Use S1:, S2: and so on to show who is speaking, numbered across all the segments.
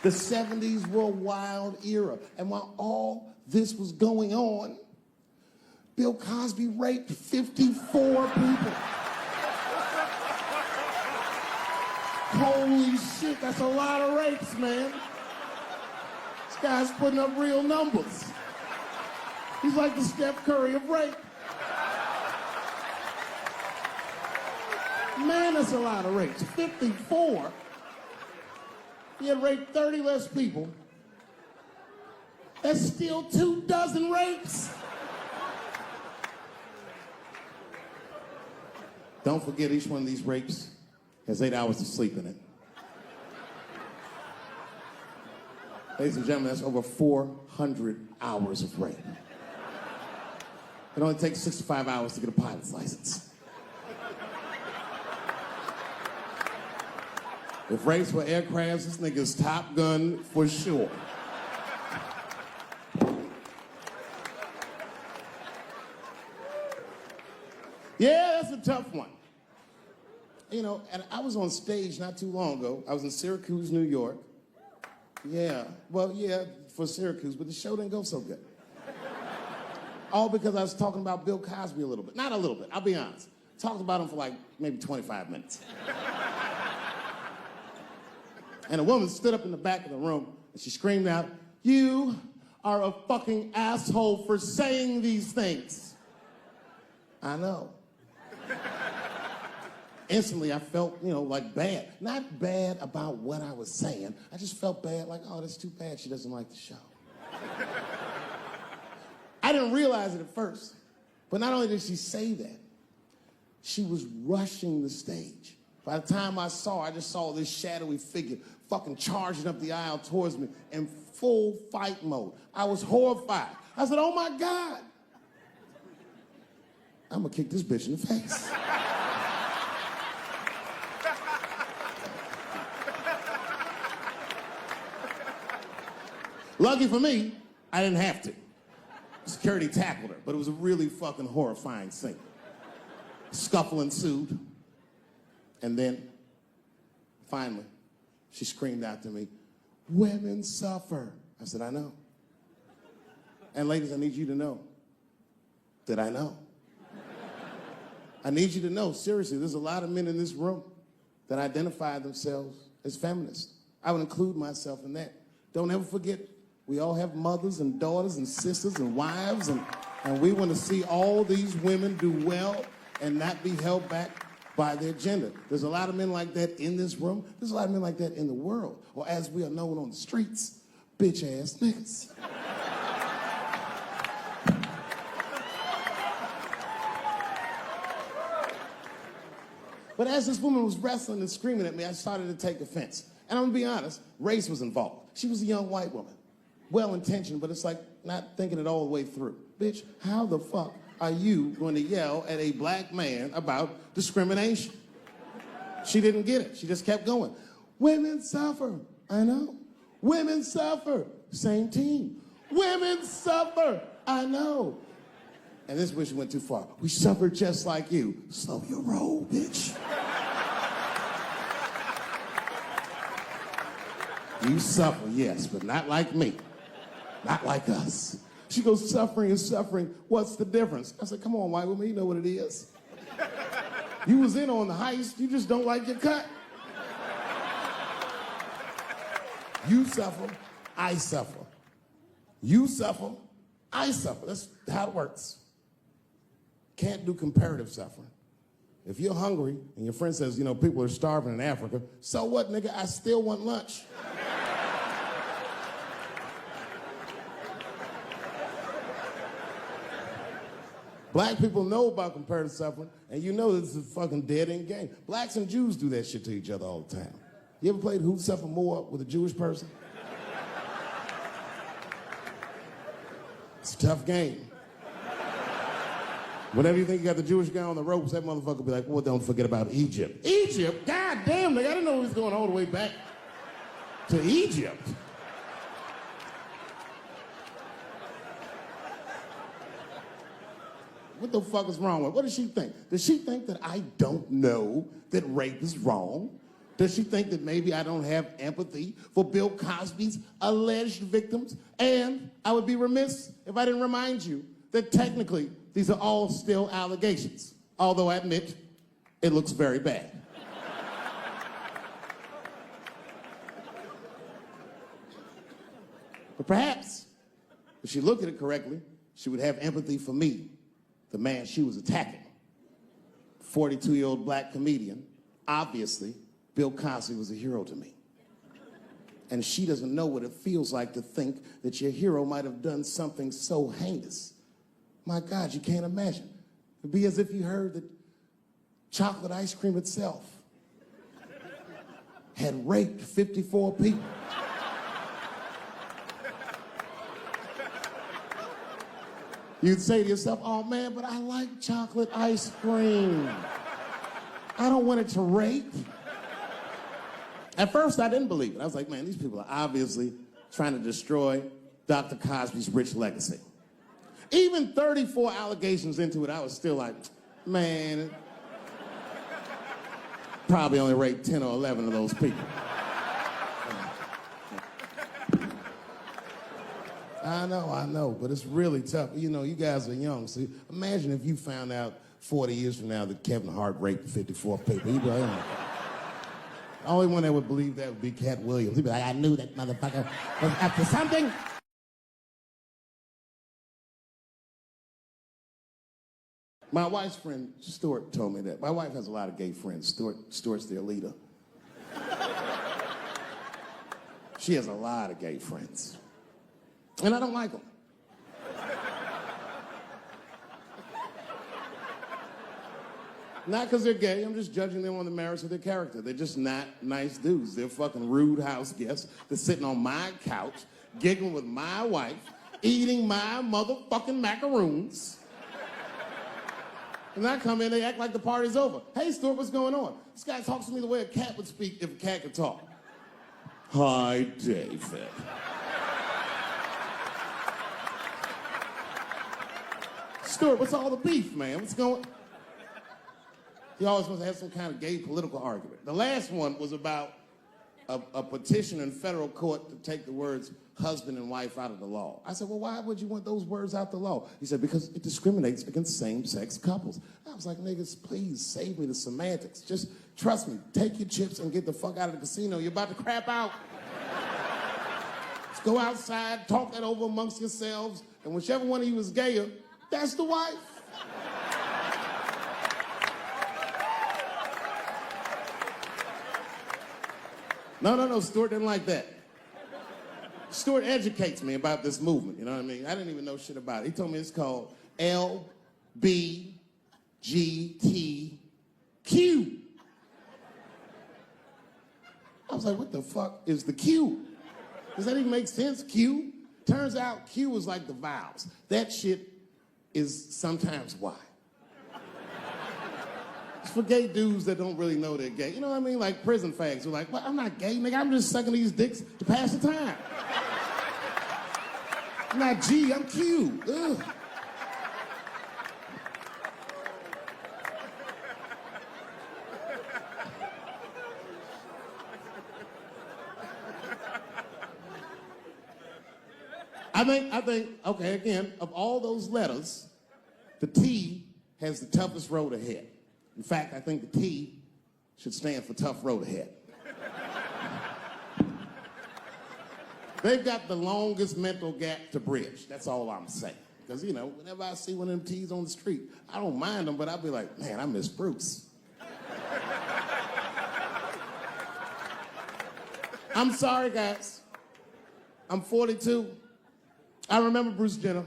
S1: The 70s were a wild era. And while all this was going on, Bill Cosby raped 54 people. Holy shit, that's a lot of rapes, man. This guy's putting up real numbers. He's like the Steph Curry of rape. Man, that's a lot of rapes. 54. He had raped 30 less people. That's still 24 rapes. Don't forget, each one of these rapes has 8 hours of sleep in it. Ladies and gentlemen, that's over 400 hours of rape. It only takes 65 hours to get a pilot's license. If rapes were aircrafts, this nigga's Top Gun for sure. Yeah, that's a tough one. You know, and I was on stage not too long ago. I was in Syracuse, New York. Yeah, well, yeah, for Syracuse, but the show didn't go so good. All because I was talking about Bill Cosby a little bit. Not a little bit, I'll be honest. Talked about him for like maybe 25 minutes. And a woman stood up in the back of the room and she screamed out, "You are a fucking asshole for saying these things." I know. Instantly, I felt, you know, like bad. Not bad about what I was saying. I just felt bad, like, oh, that's too bad she doesn't like the show. I didn't realize it at first. But not only did she say that, she was rushing the stage. By the time I saw her, I just saw this shadowy figure fucking charging up the aisle towards me in full fight mode. I was horrified. I said, oh my God. I'm gonna kick this bitch in the face. Lucky for me, I didn't have to. Security tackled her, but it was a really fucking horrifying scene. Scuffle ensued, and then, finally, she screamed out to me, "Women suffer." I said, I know. And ladies, I need you to know that I know. I need you to know, seriously, there's a lot of men in this room that identify themselves as feminists. I would include myself in that. Don't ever forget, we all have mothers and daughters and sisters and wives, and we want to see all these women do well and not be held back by their gender. There's a lot of men like that in this room. There's a lot of men like that in the world, or as we are known on the streets, bitch-ass niggas. But as this woman was wrestling and screaming at me, I started to take offense. And I'm gonna be honest, race was involved. She was a young white woman. Well-intentioned, but it's like not thinking it all the way through. Bitch, how the fuck are you going to yell at a black man about discrimination? She didn't get it. She just kept going. Women suffer. I know. Women suffer. Same team. Women suffer. I know. And this wish went too far. We suffer just like you. Slow your roll, bitch. You suffer, yes, but not like me. Not like us. She goes, suffering is suffering. What's the difference? I said, come on, white woman, you know what it is. You was in on the heist, you just don't like your cut. You suffer, I suffer. You suffer, I suffer. That's how it works. Can't do comparative suffering. If you're hungry and your friend says, you know, people are starving in Africa, so what, nigga? I still want lunch. Black people know about comparative suffering, and you know this is a fucking dead-end game. Blacks and Jews do that shit to each other all the time. You ever played Who Suffer More with a Jewish person? It's a tough game. Whenever you think you got the Jewish guy on the ropes, that motherfucker will be like, well, don't forget about Egypt. Egypt? God damn, nigga, I didn't know he was going all the way back to Egypt. What the fuck is wrong with her? What does she think? Does she think that I don't know that rape is wrong? Does she think that maybe I don't have empathy for Bill Cosby's alleged victims? And I would be remiss if I didn't remind you that technically these are all still allegations, although I admit it looks very bad. But perhaps, if she looked at it correctly, she would have empathy for me, the man she was attacking. 42-year-old black comedian. Obviously, Bill Cosby was a hero to me. And she doesn't know what it feels like to think that your hero might have done something so heinous. My God, you can't imagine. It'd be as if you heard that chocolate ice cream itself had raped 54 people. You'd say to yourself, oh man, but I like chocolate ice cream. I don't want it to rape. At first, I didn't believe it. I was like, man, these people are obviously trying to destroy Dr. Cosby's rich legacy. Even 34 allegations into it, I was still like, man, probably only raped 10 or 11 of those people. I know, but it's really tough. You know, you guys are young, so imagine if you found out 40 years from now that Kevin Hart raped 54 people. You'd be like, oh. The only one that would believe that would be Cat Williams. He'd be like, I knew that motherfucker was up to something. My wife's friend, Stuart, told me that. My wife has a lot of gay friends. Stuart's their leader. She has a lot of gay friends. And I don't like them. Not because they're gay, I'm just judging them on the merits of their character. They're just not nice dudes. They're fucking rude house guests. They're sitting on my couch, giggling with my wife, eating my motherfucking macaroons. And I come in, they act like the party's over. Hey, Stuart, what's going on? This guy talks to me the way a cat would speak if a cat could talk. Hi, David. Stuart, what's all the beef, man? What's going on? He always wants to have some kind of gay political argument. The last one was about a petition in federal court to take the words husband and wife out of the law. I said, well, why would you want those words out the law? He said, because it discriminates against same-sex couples. I was like, niggas, please save me the semantics. Just trust me, take your chips and get the fuck out of the casino. You're about to crap out. Just go outside, talk that over amongst yourselves, and whichever one of you is gayer, that's the wife. No, Stuart didn't like that. Stuart educates me about this movement, you know what I mean? I didn't even know shit about it. He told me it's called LBGTQ. I was like, what the fuck is the Q? Does that even make sense, Q? Turns out Q is like the vowels. That shit is sometimes Y. It's for gay dudes that don't really know they're gay. You know what I mean? Like prison fags who are like, well, I'm not gay, nigga. I'm just sucking these dicks to pass the time. I'm not G, I'm Q. Ugh. I think, okay, again, of all those letters, the T has the toughest road ahead. In fact, I think the T should stand for tough road ahead. They've got the longest mental gap to bridge. That's all I'm saying. Because, you know, whenever I see one of them T's on the street, I don't mind them, but I'll be like, man, I miss Bruce. I'm sorry, guys. I'm 42. I remember Bruce Jenner.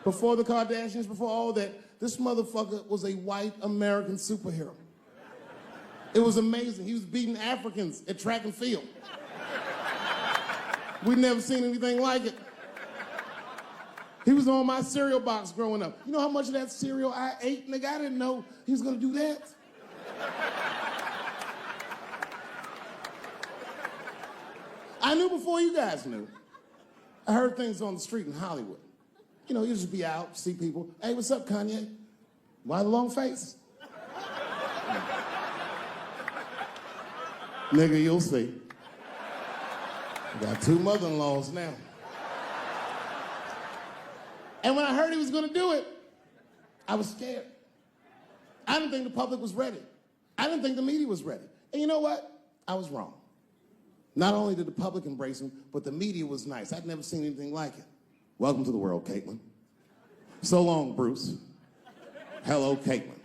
S1: Before the Kardashians, before all that, this motherfucker was a white American superhero. It was amazing. He was beating Africans at track and field. We'd never seen anything like it. He was on my cereal box growing up. You know how much of that cereal I ate, nigga? I didn't know he was gonna do that. I knew before you guys knew. I heard things on the street in Hollywood. You know, you just be out, see people. Hey, what's up, Kanye? Why the long face? Nigga, you'll see. I got 2 mother-in-laws now. And when I heard he was gonna do it, I was scared. I didn't think the public was ready. I didn't think the media was ready. And you know what? I was wrong. Not only did the public embrace him, but the media was nice. I'd never seen anything like it. Welcome to the world, Caitlin. So long, Bruce. Hello, Caitlin.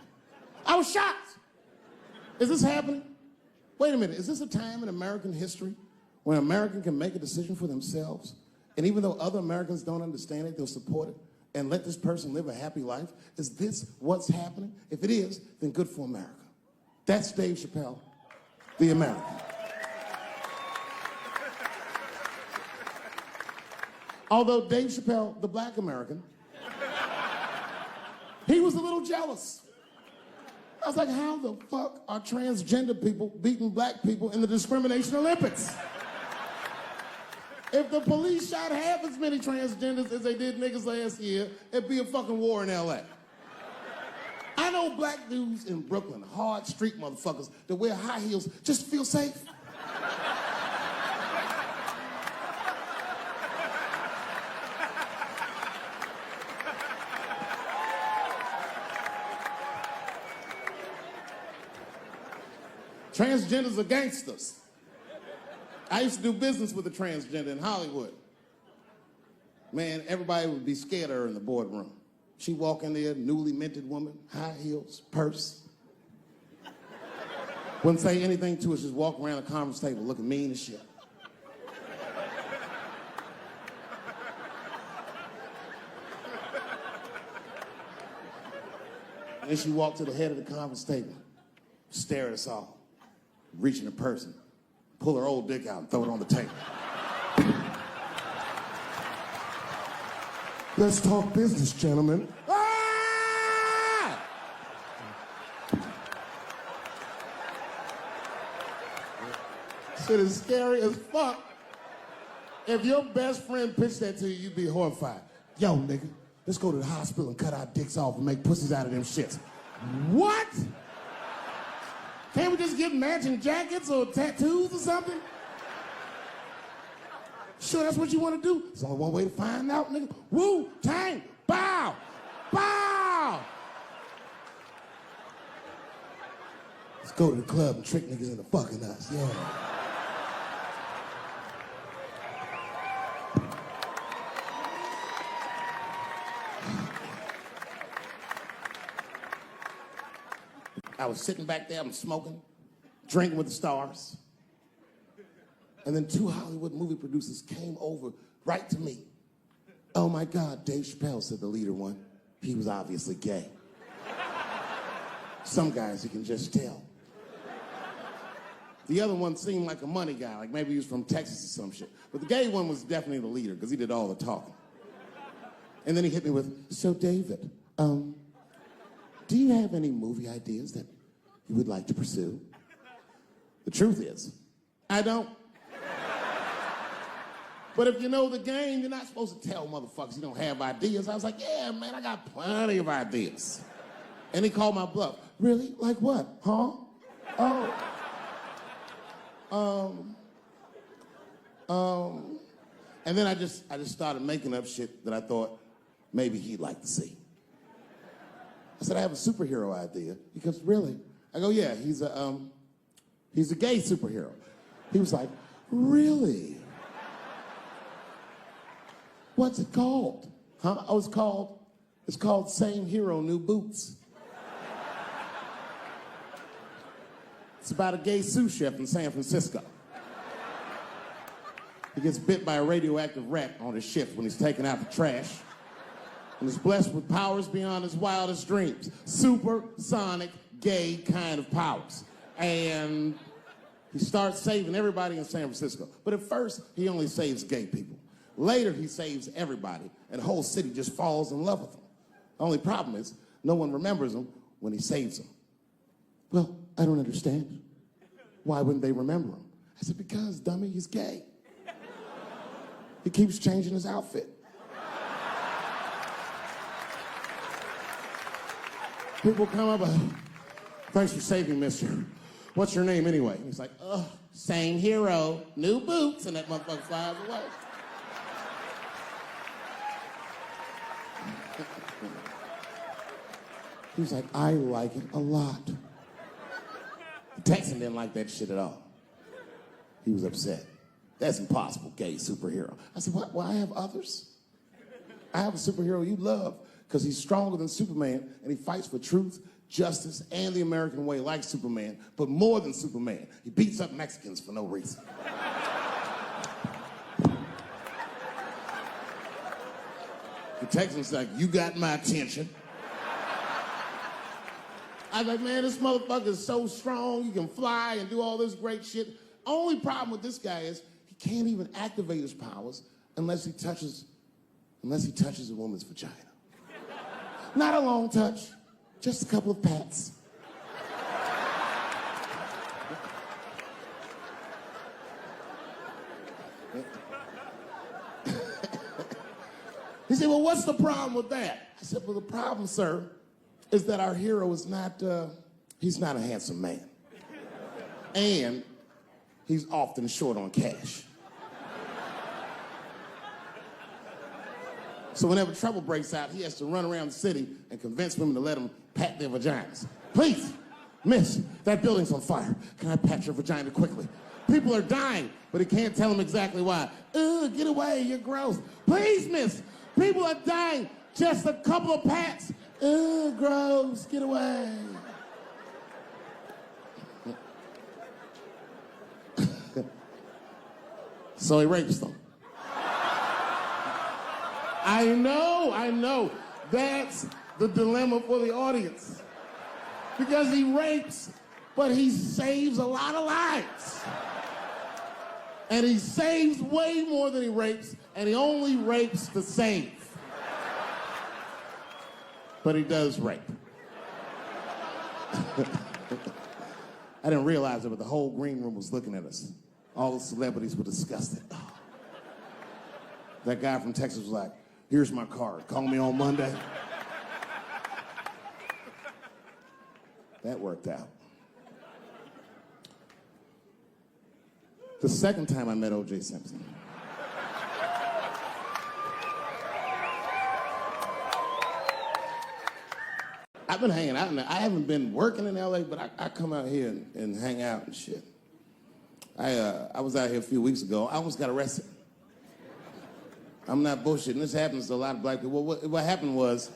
S1: I was shocked. Is this happening? Wait a minute, is this a time in American history when an American can make a decision for themselves? And even though other Americans don't understand it, they'll support it and let this person live a happy life? Is this what's happening? If it is, then good for America. That's Dave Chappelle, the American. Although Dave Chappelle, the black American, he was a little jealous. I was like, how the fuck are transgender people beating black people in the discrimination Olympics? If the police shot half as many transgenders as they did niggas last year, it'd be a fucking war in LA. I know black dudes in Brooklyn, hard street motherfuckers that wear high heels just to feel safe. Transgenders are gangsters. I used to do business with a transgender in Hollywood. Man, everybody would be scared of her in the boardroom. She'd walk in there, newly minted woman, high heels, purse. Wouldn't say anything to us, just walk around the conference table looking mean as shit. And then she walked to the head of the conference table, stare at us all, reach in her purse and pull her old dick out and throw it on the table. Let's talk business, gentlemen. Ah! Shit is scary as fuck. If your best friend pitched that to you, you'd be horrified. Yo, nigga, let's go to the hospital and cut our dicks off and make pussies out of them shits. What? Can't we just get matching jackets or tattoos or something? Sure, that's what you want to do? There's only one way to find out, nigga. Wu-Tang, bow, bow. Let's go to the club and trick niggas into fucking us, yeah. I was sitting back there, I'm smoking, drinking with the stars. And then 2 Hollywood movie producers came over right to me. Oh my God, Dave Chappelle, said the leader one. He was obviously gay. Some guys you can just tell. The other one seemed like a money guy, like maybe he was from Texas or some shit. But the gay one was definitely the leader because he did all the talking. And then he hit me with, so David, do you have any movie ideas that you would like to pursue? The truth is, I don't. But if you know the game, you're not supposed to tell motherfuckers you don't have ideas. I was like, yeah, man, I got plenty of ideas. And he called my bluff. Really? Like what? Huh? And then I just started making up shit that I thought maybe he'd like to see. I said, I have a superhero idea. He goes, really? I go, yeah, he's a gay superhero. He was like, really? What's it called? Huh? Oh, it's called Same Hero, New Boots. It's about a gay sous chef in San Francisco. He gets bit by a radioactive rat on his shift when he's taking out the trash. And is blessed with powers beyond his wildest dreams. Supersonic, gay kind of powers. And he starts saving everybody in San Francisco. But at first, he only saves gay people. Later, he saves everybody, and the whole city just falls in love with him. The only problem is, no one remembers him when he saves them. Well, I don't understand. Why wouldn't they remember him? I said, because, dummy, he's gay. He keeps changing his outfit. People come up, thanks for saving, mister. What's your name anyway? And he's like, same hero, new boots, and that motherfucker flies away. He was like, I like it a lot. The Texan didn't like that shit at all. He was upset. That's impossible, gay superhero. I said, what? Well, I have others. I have a superhero you love because he's stronger than Superman and he fights for truth, justice, and the American way like Superman, but more than Superman. He beats up Mexicans for no reason. The Texan's like, you got my attention. I was like, man, this motherfucker is so strong, he can fly and do all this great shit. Only problem with this guy is he can't even activate his powers unless he touches a woman's vagina. Not a long touch, just a couple of pats. He said, well, what's the problem with that? I said, well, the problem, sir, is that our hero is not, he's not a handsome man. And he's often short on cash. So whenever trouble breaks out, he has to run around the city and convince women to let him pat their vaginas. Please, miss, that building's on fire. Can I pat your vagina quickly? People are dying, but he can't tell them exactly why. Ugh, get away, you're gross. Please, miss, people are dying. Just a couple of pats. Ugh, gross, get away. So he rapes them. I know. That's the dilemma for the audience. Because he rapes, but he saves a lot of lives. And he saves way more than he rapes, and he only rapes to save. But he does rape. I didn't realize it, but the whole green room was looking at us. All the celebrities were disgusted. Oh. That guy from Texas was like, here's my card. Call me on Monday. That worked out. The second time I met O.J. Simpson. I've been hanging out. I haven't been working in L.A., but I come out here and hang out and shit. I was out here a few weeks ago. I almost got arrested. I'm not bullshitting. This happens to a lot of black people. What happened was,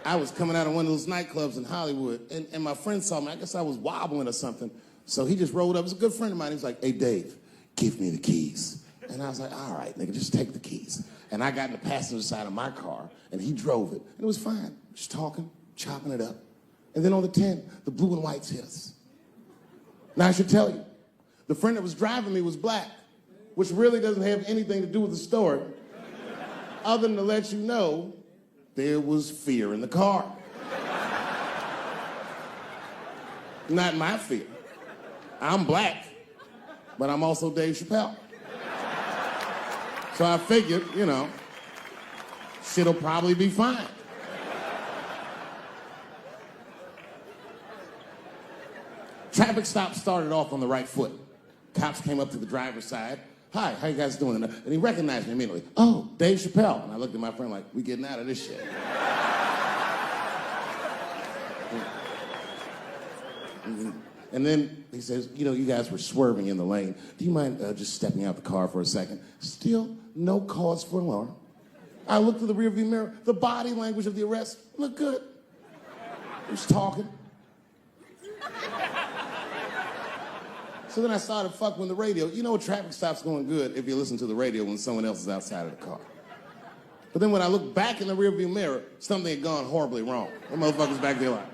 S1: I was coming out of one of those nightclubs in Hollywood, and my friend saw me. I guess I was wobbling or something. So he just rolled up. It was a good friend of mine. He was like, hey, Dave, give me the keys. And I was like, all right, nigga, just take the keys. And I got in the passenger side of my car, and he drove it. And it was fine. Just talking, chopping it up. And then on the 10, the blue and whites hit us. Now, I should tell you, the friend that was driving me was black, which really doesn't have anything to do with the story, other than to let you know there was fear in the car. Not my fear. I'm black, but I'm also Dave Chappelle. So I figured, shit'll probably be fine. Traffic stop started off on the right foot. Cops came up to the driver's side. Hi, how you guys doing? And he recognized me immediately. Oh, Dave Chappelle. And I looked at my friend like, we getting out of this shit. And then he says, you guys were swerving in the lane. Do you mind just stepping out the car for a second? Still no cause for alarm. I looked through the rearview mirror. The body language of the arrest looked good. He was talking. So then I started fucking with the radio. Traffic stops going good if you listen to the radio when someone else is outside of the car. But then when I looked back in the rearview mirror, something had gone horribly wrong. The motherfucker's back there like.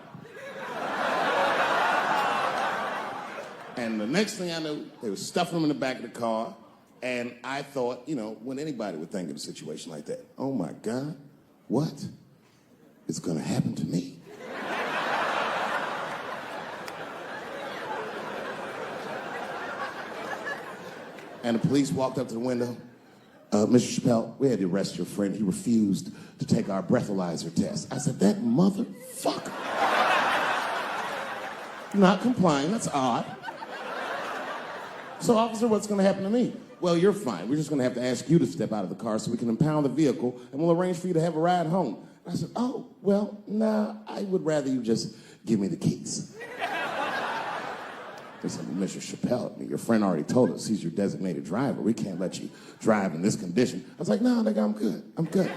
S1: And the next thing I knew, they were stuffing him in the back of the car. And I thought, when anybody would think of a situation like that, oh my God, what is gonna happen to me? And the police walked up to the window. Mr. Chappelle, we had to arrest your friend. He refused to take our breathalyzer test. I said, that motherfucker. Not complying, that's odd. So, officer, what's gonna happen to me? Well, you're fine. We're just gonna have to ask you to step out of the car so we can impound the vehicle and we'll arrange for you to have a ride home. I said, oh, well, nah, I would rather you just give me the keys. They said, well, Mr. Chappelle, your friend already told us he's your designated driver. We can't let you drive in this condition. I was like, no, nigga, I'm good. I'm good.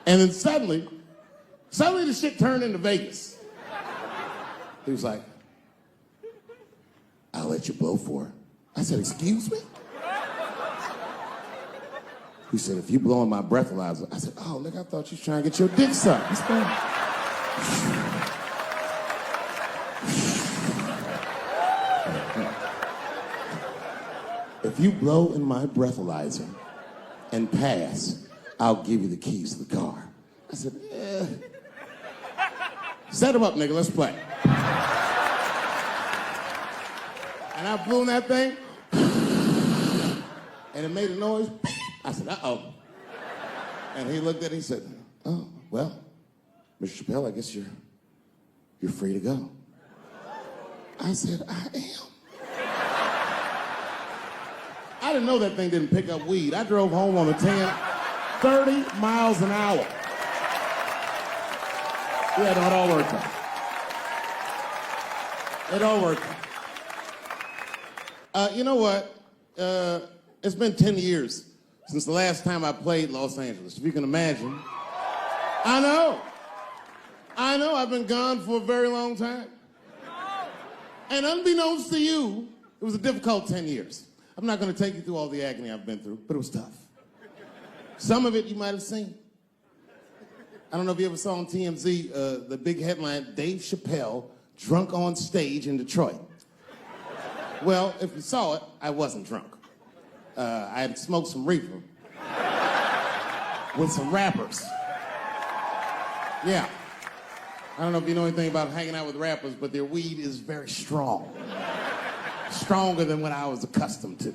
S1: And then suddenly the shit turned into Vegas. He was like, I'll let you blow for it. I said, excuse me? He said, if you blow in my breathalyzer. I said, oh, nigga, I thought you was trying to get your dick sucked. What's going on? If you blow in my breathalyzer and pass, I'll give you the keys to the car. I said, set him up, nigga, let's play. And I blew in that thing, and it made a noise. I said, uh-oh. And he looked at it, he said, oh, well, Mr. Chappelle, I guess you're free to go. I said, I am. I didn't know that thing didn't pick up weed. I drove home on the 10, 30 miles an hour. Yeah, no, it all worked out. It all worked out. You know what? It's been 10 years since the last time I played Los Angeles, if you can imagine. I know, I've been gone for a very long time. And unbeknownst to you, it was a difficult 10 years. I'm not gonna take you through all the agony I've been through, but it was tough. Some of it you might have seen. I don't know if you ever saw on TMZ, the big headline, Dave Chappelle, drunk on stage in Detroit. Well, if you saw it, I wasn't drunk. I had smoked some reefer with some rappers. Yeah. I don't know if you know anything about hanging out with rappers, but their weed is very strong. Stronger than what I was accustomed to.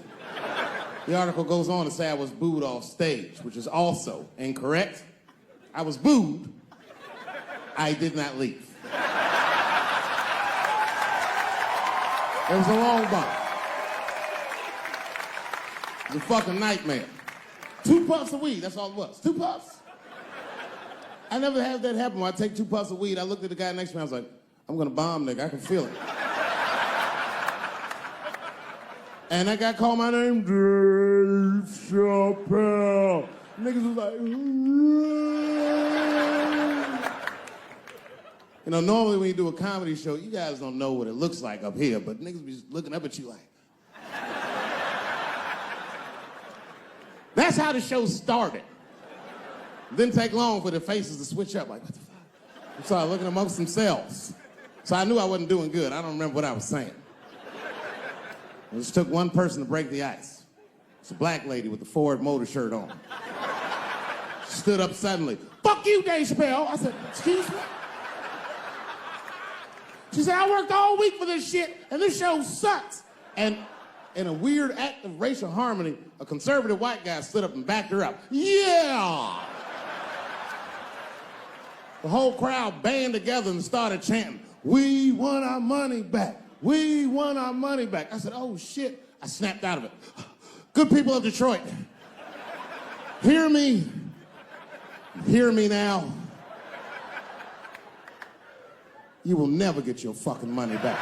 S1: The article goes on to say I was booed off stage, which is also incorrect. I was booed. I did not leave. It was a long bump. It was a fucking nightmare. 2 puffs of weed, that's all it was. 2 puffs. I never had that happen. When I take 2 puffs of weed, I looked at the guy next to me, I was like, I'm gonna bomb, nigga, I can feel it. And that guy called my name, Dave Chappelle. Niggas was like, you know, normally when you do a comedy show, you guys don't know what it looks like up here, but niggas be looking up at you like. That's how the show started. It didn't take long for the faces to switch up, like, what the fuck? They started looking amongst themselves. So I knew I wasn't doing good. I don't remember what I was saying. It just took one person to break the ice. It's a black lady with the Ford Motor shirt on. She stood up suddenly. Fuck you, Dave Chappelle. I said, excuse me? She said, I worked all week for this shit, and this show sucks. And in a weird act of racial harmony, a conservative white guy stood up and backed her up. Yeah! The whole crowd band together and started chanting, we want our money back. We want our money back. I said, oh shit. I snapped out of it. Good people of Detroit, hear me. Hear me now. You will never get your fucking money back.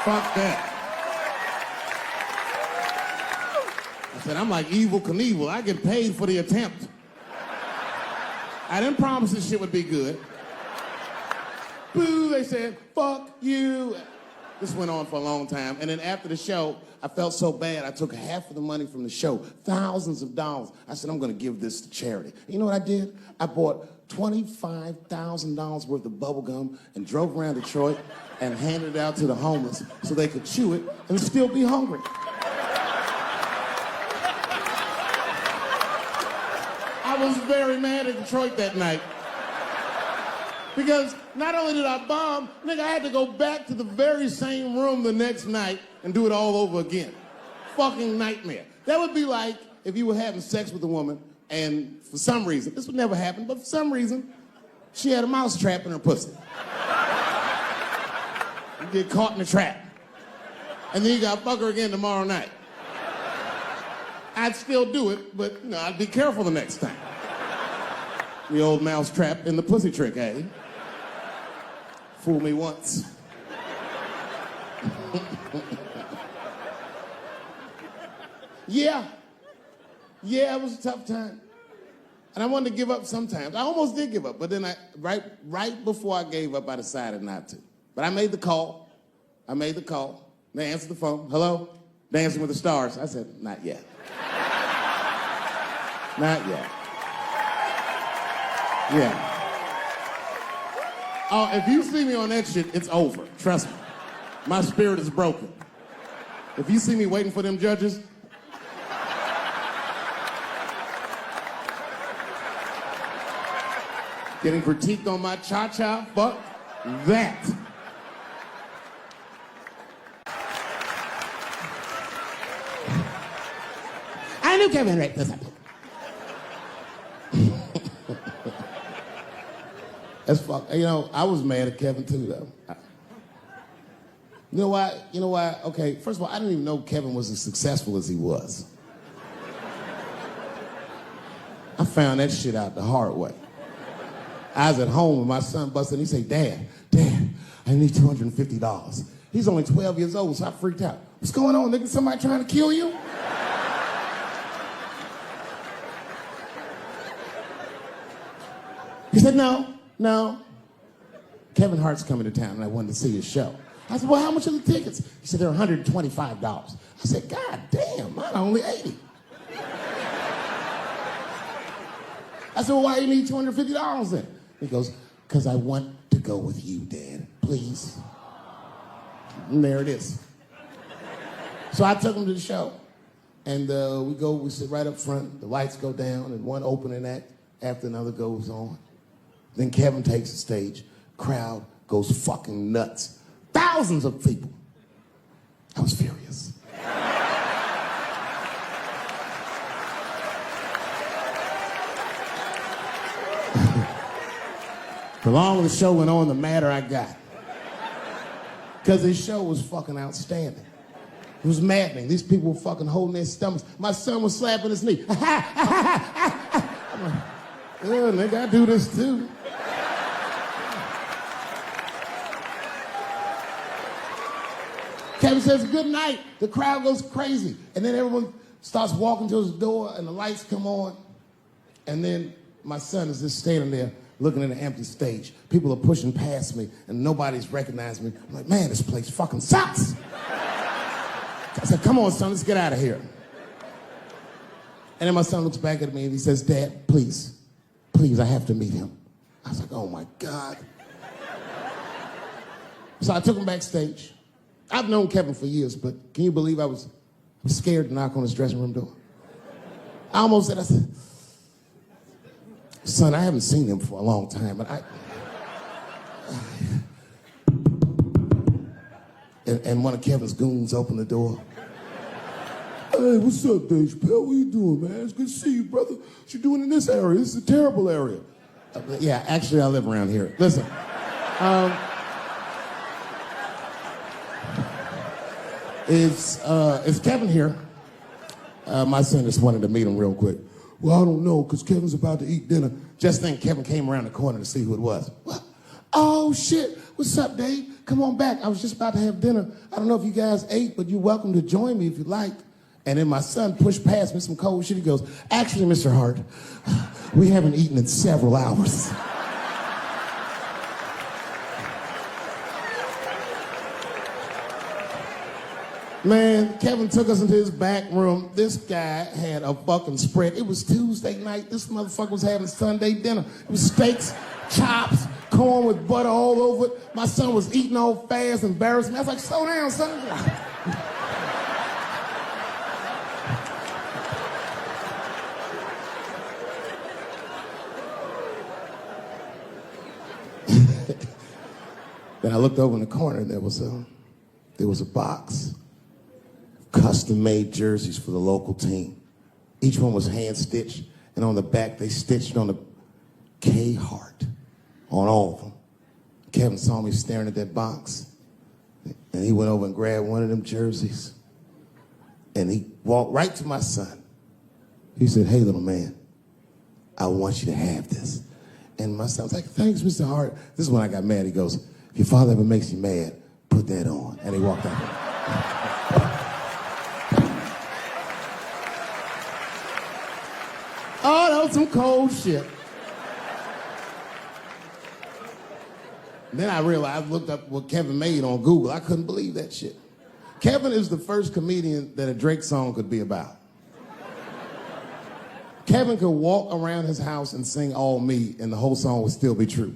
S1: Fuck that. I said, I'm like Evel Knievel. I get paid for the attempt. I didn't promise this shit would be good. Boo, they said, fuck you. This went on for a long time. And then after the show, I felt so bad, I took half of the money from the show, thousands of dollars. I said, I'm gonna give this to charity. You know what I did? I bought $25,000 worth of bubble gum and drove around Detroit and handed it out to the homeless so they could chew it and still be hungry. I was very mad at Detroit that night. Because not only did I bomb, nigga, I had to go back to the very same room the next night and do it all over again. Fucking nightmare. That would be like if you were having sex with a woman and for some reason, this would never happen, but for some reason, She had a mouse trap in her pussy. You get caught in the trap. And then you gotta fuck her again tomorrow night. I'd still do it, but I'd be careful the next time. The old mouse trap in the pussy trick, eh? Fool me once. Yeah, it was a tough time. And I wanted to give up sometimes. I almost did give up, but then right before I gave up, I decided not to. But I made the call. They answered the phone. Hello? Dancing with the Stars. I said, not yet. Not yet. Yeah. Oh, if you see me on that shit, it's over. Trust me. My spirit is broken. If you see me waiting for them judges, getting critiqued on my cha-cha, fuck that. I knew Kevin right this happened. That's fuck. I was mad at Kevin too, though. You know why? Okay, first of all, I didn't even know Kevin was as successful as he was. I found that shit out the hard way. I was at home and my son busted and he said, Dad, I need $250. He's only 12 years old, so I freaked out. What's going on, nigga? Somebody trying to kill you? He said, no. Kevin Hart's coming to town and I wanted to see his show. I said, well, how much are the tickets? He said, they're $125. I said, God damn, mine are only $80. I said, well, why do you need $250 then? He goes, because I want to go with you, Dad, please. And there it is. So I took him to the show. And we sit right up front, the lights go down, and one opening act after another goes on. Then Kevin takes the stage, crowd goes fucking nuts. Thousands of people. I was furious. The longer the show went on, the madder I got. Because his show was fucking outstanding. It was maddening. These people were fucking holding their stomachs. My son was slapping his knee. I'm like, oh, nigga, I do this too. Kevin says, good night. The crowd goes crazy. And then everyone starts walking to his door and the lights come on. And then my son is just standing there looking at an empty stage. People are pushing past me and nobody's recognizing me. I'm like, man, this place fucking sucks. I said, come on, son, let's get out of here. And then my son looks back at me and he says, Dad, please, I have to meet him. I was like, oh my God. So I took him backstage. I've known Kevin for years, but can you believe I was scared to knock on his dressing room door? I said, son, I haven't seen him for a long time, but and one of Kevin's goons opened the door. Hey, what's up, Dave Chappelle? What you doing, man? It's good to see you, brother. What you doing in this area? This is a terrible area. Yeah, actually, I live around here. Listen. Is Kevin here? My son just wanted to meet him real quick. Well, I don't know, because Kevin's about to eat dinner. Just think Kevin came around the corner to see who it was. What? Oh, shit. What's up, Dave? Come on back. I was just about to have dinner. I don't know if you guys ate, but you're welcome to join me if you like. And then my son pushed past me some cold shit. He goes, actually, Mr. Hart, we haven't eaten in several hours. Man, Kevin took us into his back room. This guy had a fucking spread. It was Tuesday night. This motherfucker was having Sunday dinner. It was steaks, chops, corn with butter all over it. My son was eating all fast, embarrassed me. I was like, slow down, son. Then I looked over in the corner and there was a box. Custom-made jerseys for the local team. Each one was hand-stitched, and on the back they stitched on the K Hart. on all of them. Kevin saw me staring at that box, and he went over and grabbed one of them jerseys, and he walked right to my son. He said, "Hey, little man, I want you to have this." And my son was like, "Thanks, Mr. Hart." This is when I got mad. He goes, "If your father ever makes you mad, put that on." And he walked out. Oh, that was some cold shit. Then I realized, I looked up what Kevin made on Google. I couldn't believe that shit. Kevin is the first comedian that a Drake song could be about. Kevin could walk around his house and sing All Me, and the whole song would still be true.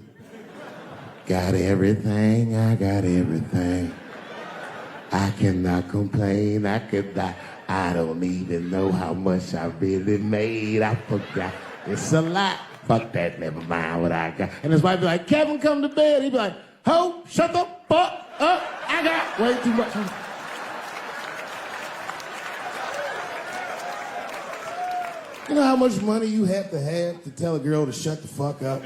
S1: Got everything, I got everything. I cannot complain, I don't even know how much I really made. I forgot, it's a lot. Fuck that, never mind what I got. And his wife be like, "Kevin, come to bed." He'd be like, "Ho, shut the fuck up, I got way too much." You know how much money you have to tell a girl to shut the fuck up?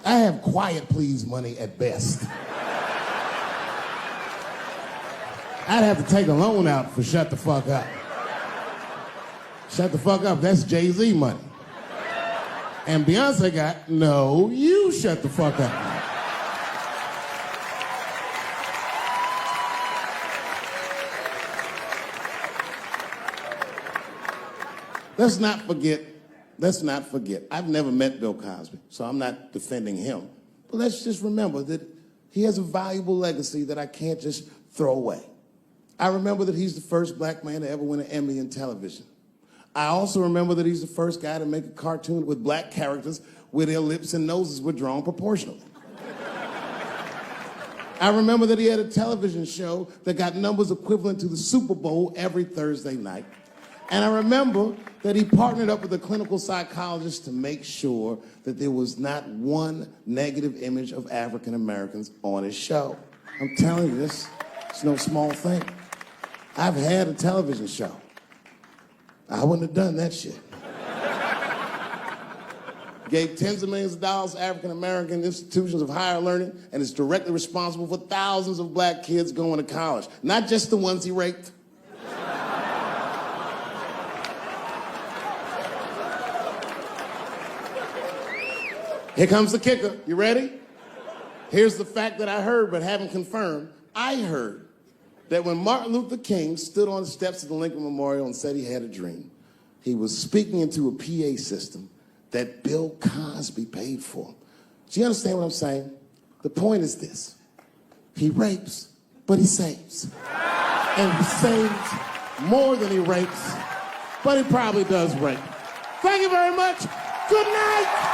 S1: I have quiet please money at best. I'd have to take a loan out for shut the fuck up. Shut the fuck up, that's Jay-Z money. And Beyonce got, "No, you shut the fuck up." Let's not forget, I've never met Bill Cosby, so I'm not defending him. But let's just remember that he has a valuable legacy that I can't just throw away. I remember that he's the first black man to ever win an Emmy in television. I also remember that he's the first guy to make a cartoon with black characters where their lips and noses were drawn proportionally. I remember that he had a television show that got numbers equivalent to the Super Bowl every Thursday night. And I remember that he partnered up with a clinical psychologist to make sure that there was not one negative image of African Americans on his show. I'm telling you, this is no small thing. I've had a television show. I wouldn't have done that shit. Gave tens of millions of dollars to African American institutions of higher learning, and is directly responsible for thousands of black kids going to college. Not just the ones he raped. Here comes the kicker. You ready? Here's the fact that I heard but haven't confirmed. I heard that when Martin Luther King stood on the steps of the Lincoln Memorial and said he had a dream, he was speaking into a PA system that Bill Cosby paid for. Do you understand what I'm saying? The point is this. He rapes, but he saves. And he saves more than he rapes, but he probably does rape. Thank you very much. Good night.